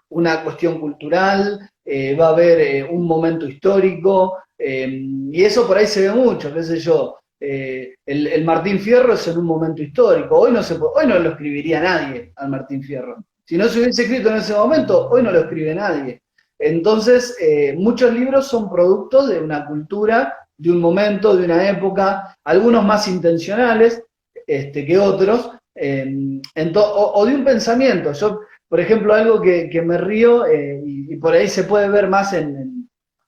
una cuestión cultural, va a haber un momento histórico, y eso por ahí se ve mucho, qué sé yo. El Martín Fierro es en un momento histórico, hoy no lo escribiría nadie al Martín Fierro. Si no se hubiese escrito en ese momento, hoy no lo escribe nadie. Entonces, muchos libros son productos de una cultura, de un momento, de una época, algunos más intencionales que otros, o de un pensamiento. Yo, por ejemplo, algo que me río, y por ahí se puede ver más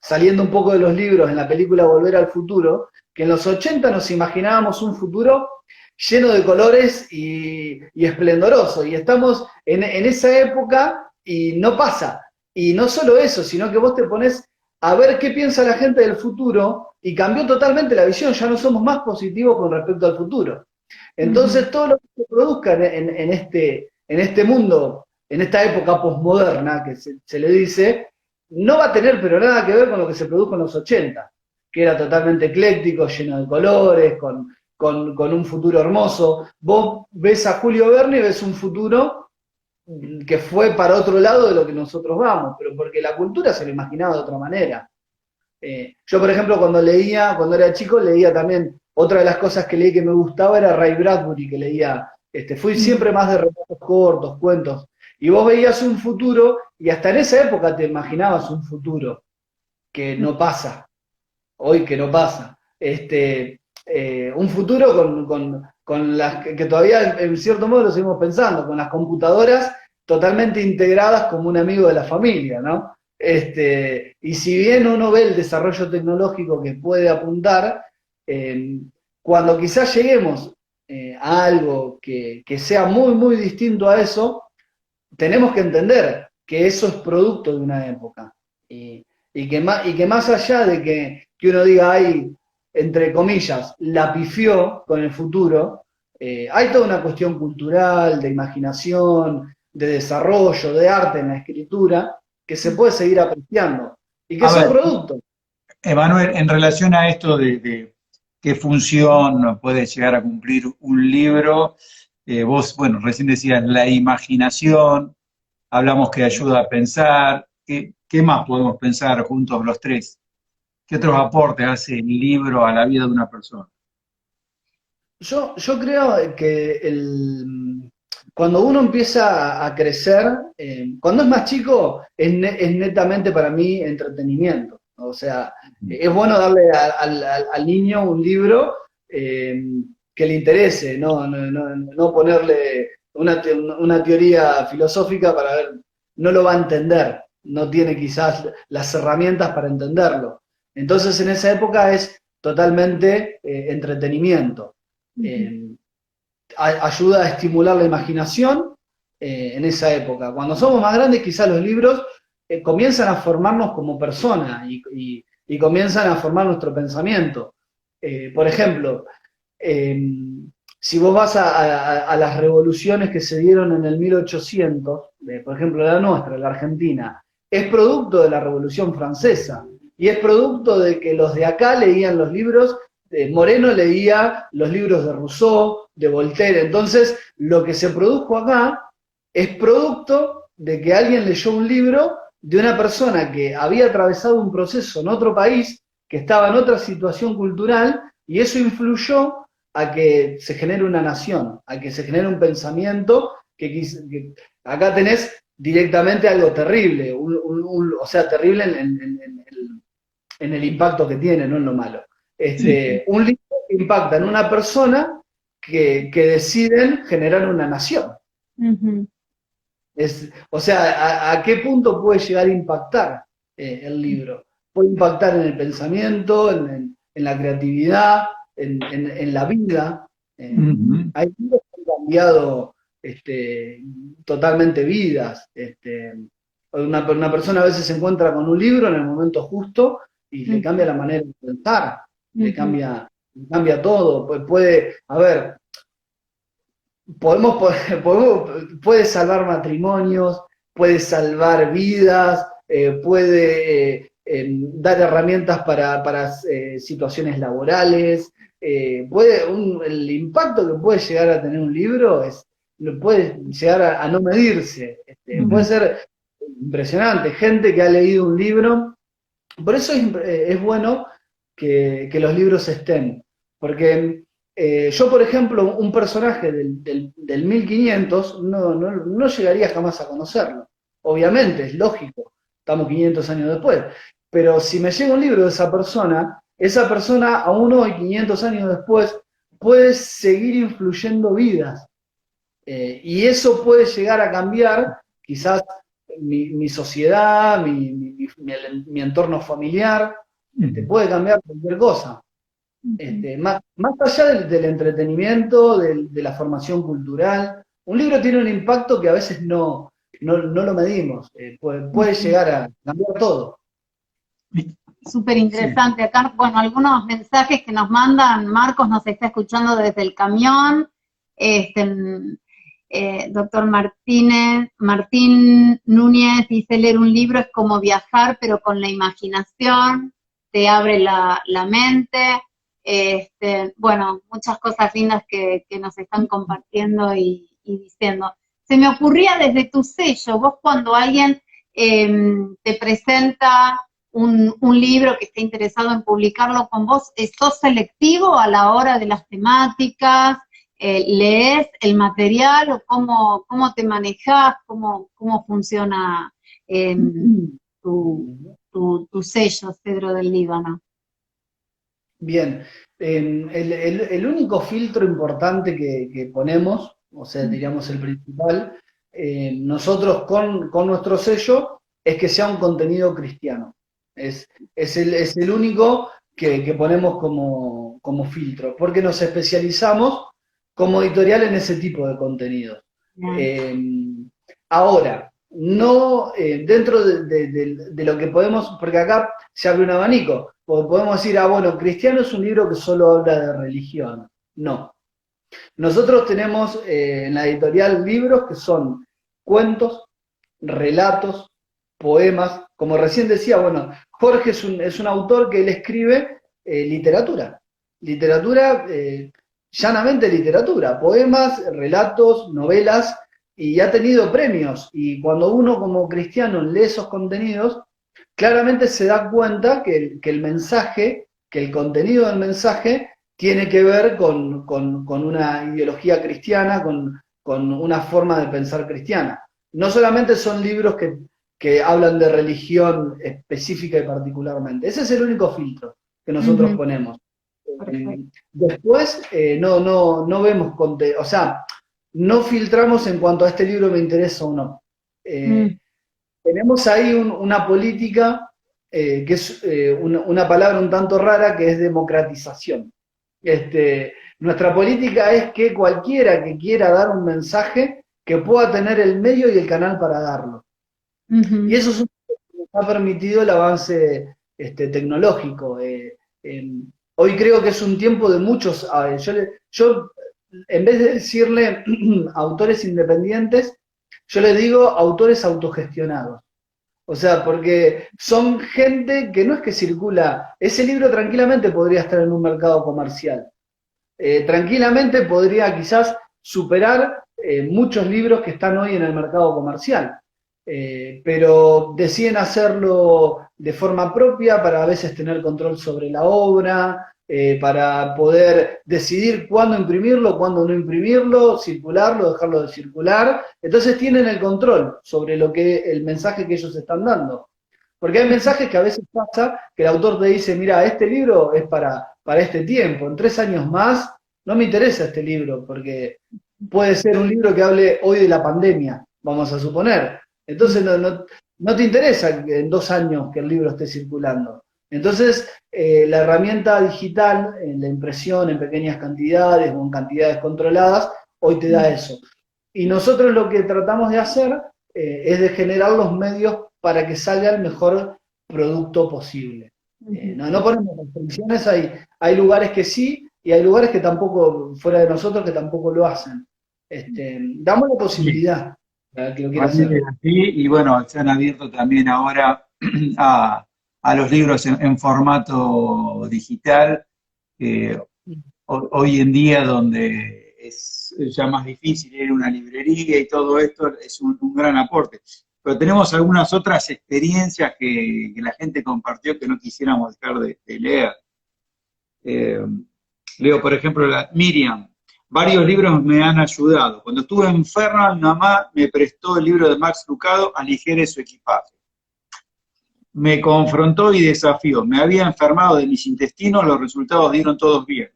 saliendo un poco de los libros, en la película Volver al Futuro, que en los 80 nos imaginábamos un futuro lleno de colores y esplendoroso, y estamos en esa época y no pasa. Y no solo eso, sino que vos te pones a ver qué piensa la gente del futuro y cambió totalmente la visión, ya no somos más positivos con respecto al futuro. Entonces, todo lo que se produzca en este mundo, en esta época posmoderna, que se le dice, no va a tener pero nada que ver con lo que se produjo en los 80, que era totalmente ecléctico, lleno de colores, con un futuro hermoso. Vos ves a Julio Verne y ves un futuro que fue para otro lado de lo que nosotros vamos, pero porque la cultura se lo imaginaba de otra manera. Yo, por ejemplo, cuando era chico, leía también, otra de las cosas que leí que me gustaba era Ray Bradbury, que leía, fui siempre más de relatos cortos, cuentos, y vos veías un futuro, y hasta en esa época te imaginabas un futuro que no pasa, hoy que no pasa. Un futuro con las que todavía en cierto modo lo seguimos pensando, con las computadoras totalmente integradas como un amigo de la familia, ¿no? Y si bien uno ve el desarrollo tecnológico que puede apuntar, cuando quizás lleguemos a algo que sea muy, muy distinto a eso, tenemos que entender que eso es producto de una época. Y que más allá de que uno diga, ay, entre comillas, la pifió con el futuro, hay toda una cuestión cultural, de imaginación, de desarrollo, de arte en la escritura, que se puede seguir apreciando, y que son productos. Emanuel, en relación a esto de qué función puede llegar a cumplir un libro, vos, bueno, recién decías la imaginación, hablamos que ayuda a pensar, ¿qué más podemos pensar juntos los tres? ¿Qué otros aportes hace el libro a la vida de una persona? Yo creo que cuando uno empieza a crecer, cuando es más chico, es netamente para mí entretenimiento. O sea, es bueno darle al niño un libro que le interese, no ponerle una teoría filosófica para ver, no lo va a entender, no tiene quizás las herramientas para entenderlo. Entonces en esa época es totalmente entretenimiento. Ayuda a estimular la imaginación en esa época. Cuando somos más grandes, quizás los libros comienzan a formarnos como personas y comienzan a formar nuestro pensamiento. Por ejemplo, si vos vas a las revoluciones que se dieron en el 1800, por ejemplo la nuestra, la Argentina, es producto de la Revolución Francesa y es producto de que los de acá leían los libros. Moreno leía los libros de Rousseau, de Voltaire. Entonces, lo que se produjo acá es producto de que alguien leyó un libro de una persona que había atravesado un proceso en otro país, que estaba en otra situación cultural, y eso influyó a que se genere una nación, a que se genere un pensamiento que acá tenés directamente algo terrible, o sea, terrible en el impacto que tiene, no en lo malo. Un libro que impacta en una persona que deciden generar una nación. O sea, ¿a qué punto puede llegar a impactar el libro? Puede impactar en el pensamiento, en la creatividad, en la vida. Hay libros que han cambiado totalmente vidas. Una persona a veces se encuentra con un libro en el momento justo y le cambia la manera de pensar, le cambia todo. A ver, puede salvar matrimonios, puede salvar vidas, puede dar herramientas para situaciones laborales. El impacto que puede llegar a tener un libro puede llegar a no medirse. Puede ser impresionante. Gente que ha leído un libro. Por eso es bueno que los libros estén. Porque yo, por ejemplo, un personaje del 1500 no llegaría jamás a conocerlo. Obviamente, es lógico, estamos 500 años después. Pero si me llega un libro de esa persona aún hoy, 500 años después, puede seguir influyendo vidas. Y eso puede llegar a cambiar quizás mi sociedad, mi entorno familiar, puede cambiar cualquier cosa. Más allá del entretenimiento, de la formación cultural, un libro tiene un impacto que a veces no lo medimos. Puede llegar a cambiar todo. Súper interesante. Acá, bueno, algunos mensajes que nos mandan. Marcos nos está escuchando desde el camión. Doctor Martín Núñez dice: leer un libro es como viajar, pero con la imaginación, te abre la mente. Bueno, muchas cosas lindas que nos están compartiendo y diciendo. Se me ocurría desde tu sello, vos cuando alguien te presenta un libro que esté interesado en publicarlo con vos, ¿sos selectivo a la hora de las temáticas? ¿Lees el material o cómo te manejás? ¿Cómo funciona tu sello, Cedro del Líbano? Bien, el único filtro importante que ponemos, o sea, diríamos el principal, nosotros con nuestro sello, es que sea un contenido cristiano. Es el único que ponemos como filtro, porque nos especializamos como editorial en ese tipo de contenidos. Ahora, no dentro de lo que podemos, porque acá se abre un abanico, podemos decir, bueno, Cristiano es un libro que solo habla de religión. No. Nosotros tenemos en la editorial libros que son cuentos, relatos, poemas. Como recién decía, bueno, Jorge es un autor que él escribe literatura, llanamente literatura, poemas, relatos, novelas, y ha tenido premios. Y cuando uno como cristiano lee esos contenidos, claramente se da cuenta que el mensaje, que el contenido del mensaje tiene que ver con una ideología cristiana, con una forma de pensar cristiana. No solamente son libros que hablan de religión específica y particularmente. Ese es el único filtro que nosotros ponemos. Después no vemos contenido, o sea, no filtramos en cuanto a este libro me interesa o no. Tenemos ahí una política que es una palabra un tanto rara, que es democratización. Nuestra política es que cualquiera que quiera dar un mensaje, que pueda tener el medio y el canal para darlo. Y eso es un que nos ha permitido el avance tecnológico. Hoy creo que es un tiempo de muchos. Yo en vez de decirle autores independientes, yo le digo autores autogestionados. O sea, porque son gente que no es que circula. Ese libro tranquilamente podría estar en un mercado comercial. Tranquilamente podría quizás superar muchos libros que están hoy en el mercado comercial. Pero deciden hacerlo de forma propia para a veces tener control sobre la obra, para poder decidir cuándo imprimirlo, cuándo no imprimirlo, circularlo, dejarlo de circular. Entonces tienen el control sobre el mensaje que ellos están dando. Porque hay mensajes que a veces pasa que el autor te dice, mira, este libro es para este tiempo, en 3 años más no me interesa este libro, porque puede ser un libro que hable hoy de la pandemia, vamos a suponer. Entonces no te interesa en 2 años que el libro esté circulando. Entonces, la herramienta digital, la impresión en pequeñas cantidades o en cantidades controladas, hoy te da eso. Y nosotros lo que tratamos de hacer es de generar los medios para que salga el mejor producto posible. No ponemos restricciones, hay lugares que sí, y hay lugares que tampoco, fuera de nosotros, que tampoco lo hacen. Damos la posibilidad a que lo quiera hacer. Y bueno, se han abierto también ahora a los libros en formato digital, hoy en día donde es ya más difícil ir a una librería y todo esto es un gran aporte. Pero tenemos algunas otras experiencias que la gente compartió que no quisiéramos dejar de leer. Leo, por ejemplo, Miriam. Varios libros me han ayudado. Cuando estuve enferma, mi mamá me prestó el libro de Max Lucado, Aligere su equipaje. Me confrontó y desafió. Me había enfermado de mis intestinos, los resultados dieron todos bien.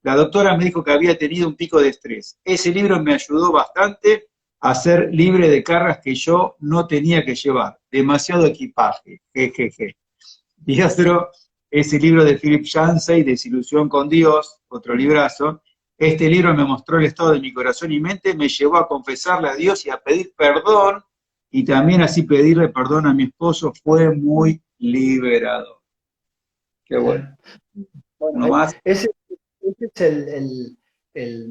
La doctora me dijo que había tenido un pico de estrés. Ese libro me ayudó bastante a ser libre de cargas que yo no tenía que llevar. Demasiado equipaje, jejeje. Y otro, ese libro de Philip Yancey, Desilusión con Dios, otro librazo. Este libro me mostró el estado de mi corazón y mente, me llevó a confesarle a Dios y a pedir perdón, y también así pedirle perdón a mi esposo fue muy liberador. Qué bueno. Bueno, ese es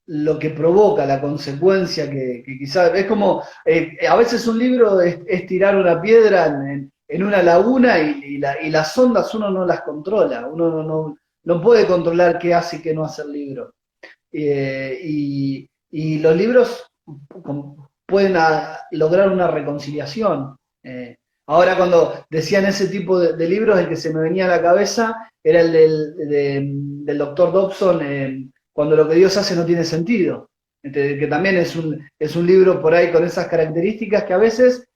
lo que provoca, la consecuencia que quizás, es como, a veces un libro es tirar una piedra en una laguna y las ondas uno no las controla, uno no puede controlar qué hace y qué no hace el libro. Y los libros pueden lograr una reconciliación. Ahora cuando decían ese tipo de libros, el que se me venía a la cabeza era el del doctor Dobson, Cuando lo que Dios hace no tiene sentido, que también es un libro por ahí con esas características que a veces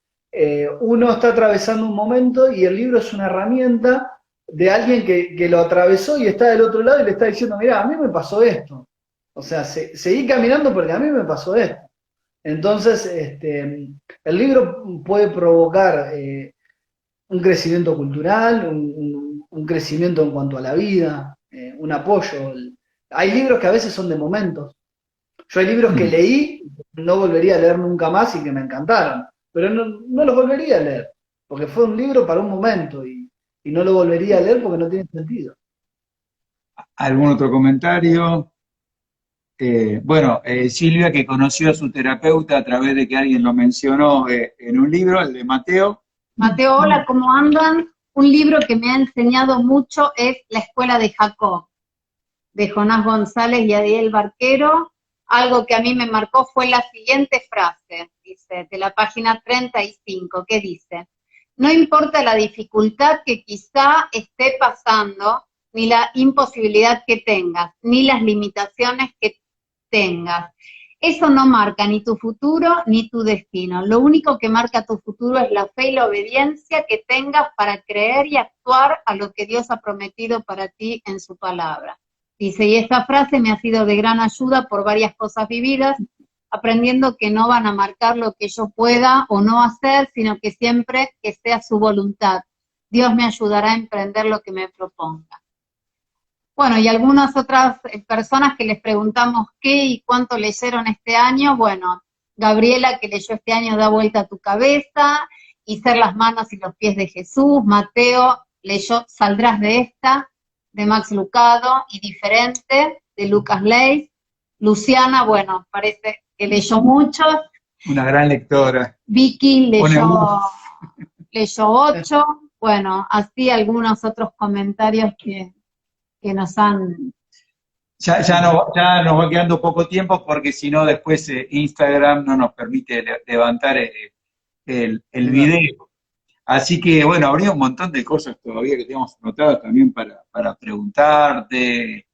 uno está atravesando un momento y el libro es una herramienta de alguien que lo atravesó y está del otro lado y le está diciendo, mirá, a mí me pasó esto. O sea, seguí caminando porque a mí me pasó esto. Entonces, el libro puede provocar un crecimiento cultural, un crecimiento en cuanto a la vida, un apoyo. Hay libros que a veces son de momentos. Yo hay libros que leí, no volvería a leer nunca más y que me encantaron, pero no los volvería a leer, porque fue un libro para un momento y no lo volvería a leer porque no tiene sentido. ¿Algún otro comentario? Bueno, Silvia, que conoció a su terapeuta a través de que alguien lo mencionó en un libro, el de Mateo. Mateo, hola, ¿cómo andan? Un libro que me ha enseñado mucho es La Escuela de Jacob, de Jonás González y Adiel Barquero. Algo que a mí me marcó fue la siguiente frase, dice, de la página 35, que dice: no importa la dificultad que quizá esté pasando, ni la imposibilidad que tengas, ni las limitaciones que tengas. Eso no marca ni tu futuro ni tu destino. Lo único que marca tu futuro es la fe y la obediencia que tengas para creer y actuar a lo que Dios ha prometido para ti en su palabra. Dice, y esta frase me ha sido de gran ayuda por varias cosas vividas, aprendiendo que no van a marcar lo que yo pueda o no hacer, sino que siempre que sea su voluntad. Dios me ayudará a emprender lo que me proponga. Bueno, y algunas otras personas que les preguntamos qué y cuánto leyeron este año. Bueno, Gabriela, que leyó este año Da vuelta a tu cabeza, y Ser las manos y los pies de Jesús. Mateo leyó Saldrás de esta, de Max Lucado, y Diferente, de Lucas Leis. Luciana, bueno, parece que leyó mucho. Una gran lectora. Vicky leyó 8. Bueno, así algunos otros comentarios que nos han... Ya nos va quedando poco tiempo porque si no después Instagram no nos permite levantar el video. Así que bueno, habría un montón de cosas todavía que tenemos anotadas también para preguntarte.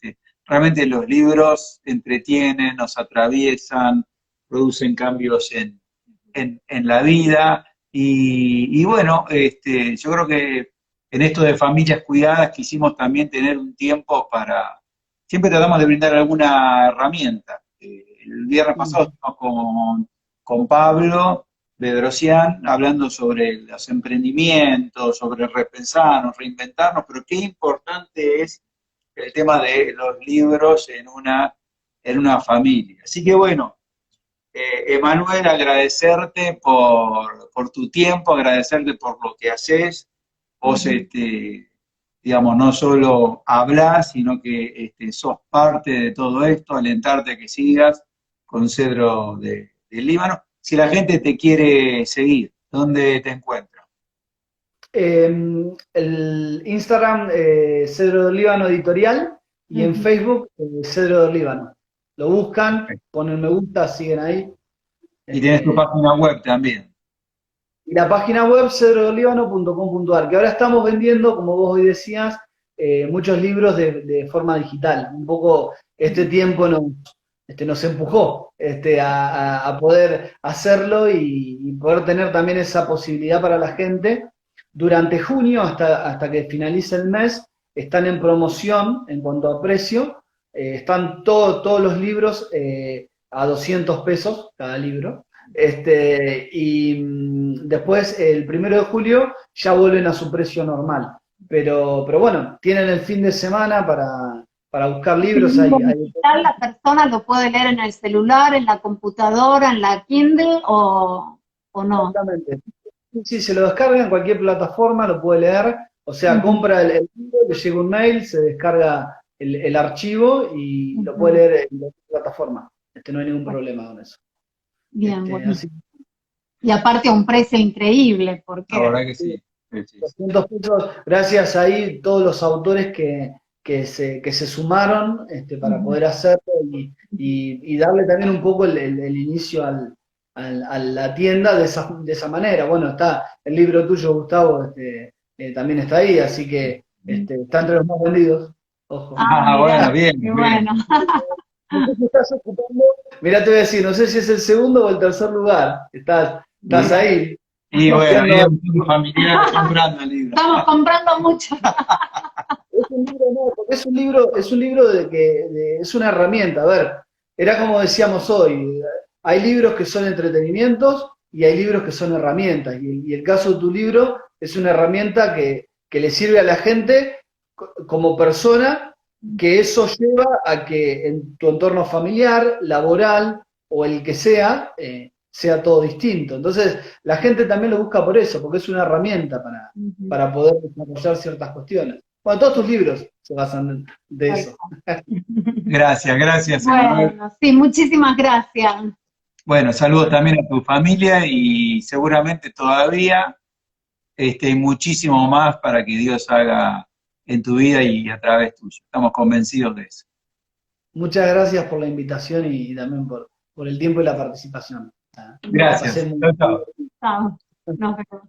Realmente los libros entretienen, nos atraviesan, producen cambios en la vida. Y bueno, yo creo que en esto de familias cuidadas quisimos también tener un tiempo siempre tratamos de brindar alguna herramienta. El viernes pasado estuvimos con Pablo Bedrosian, hablando sobre los emprendimientos, sobre repensarnos, reinventarnos, pero qué importante es el tema de los libros en una familia. Así que bueno, Emanuel, agradecerte por tu tiempo, agradecerte por lo que haces. Vos, digamos, no solo hablás, sino que sos parte de todo esto, alentarte a que sigas con Cedro del Líbano. Si la gente te quiere seguir, ¿dónde te encuentra? El Instagram, Cedro del Líbano Editorial, y en Facebook, Cedro del Líbano. Lo buscan, ponen me gusta, siguen ahí. Y tienes tu página web también. Y la página web, cedrodellibano.com.ar, que ahora estamos vendiendo, como vos hoy decías, muchos libros de forma digital. Un poco este tiempo nos empujó a poder hacerlo y poder tener también esa posibilidad para la gente. Durante junio, hasta que finalice el mes, están en promoción en cuanto a precio. Están todos los libros a 200 pesos cada libro. Y después, el 1 de julio, ya vuelven a su precio normal. Pero bueno, tienen el fin de semana para buscar libros. ¿La persona lo puede leer en el celular, en la computadora, en la Kindle o no? Exactamente. Sí, se lo descarga en cualquier plataforma, lo puede leer. O sea, compra el libro, le llega un mail, se descarga el archivo y lo puede leer en cualquier plataforma. No hay ningún problema con eso. Bien, bueno. Y aparte a un precio increíble, porque... La verdad que sí. 200 pesos, gracias ahí todos los autores que se sumaron para poder hacerlo y darle también un poco el inicio a la tienda de esa manera. Bueno, está el libro tuyo, Gustavo, también está ahí, así que está entre los más vendidos. Ojo. Bueno, bien. Bueno. No sé si estás ocupando, mirá, te voy a decir, no sé si es el segundo o el tercer lugar. Estás ahí. Y bueno, ahí es un familiar comprando libros. Estamos comprando mucho. Es un libro, no, porque es un libro es una herramienta. A ver, era como decíamos hoy, hay libros que son entretenimientos y hay libros que son herramientas. Y el caso de tu libro es una herramienta que le sirve a la gente como persona, que eso lleva a que en tu entorno familiar, laboral o el que sea todo distinto. Entonces, la gente también lo busca por eso, porque es una herramienta para poder desarrollar ciertas cuestiones. Bueno, todos tus libros se basan de eso. Gracias. Bueno, sí, muchísimas gracias. Bueno, saludos también a tu familia y seguramente todavía hay muchísimo más para que Dios haga en tu vida y a través tuyo. Estamos convencidos de eso. Muchas gracias por la invitación y también por el tiempo y la participación. Gracias. Chao. Chao. Nos vemos.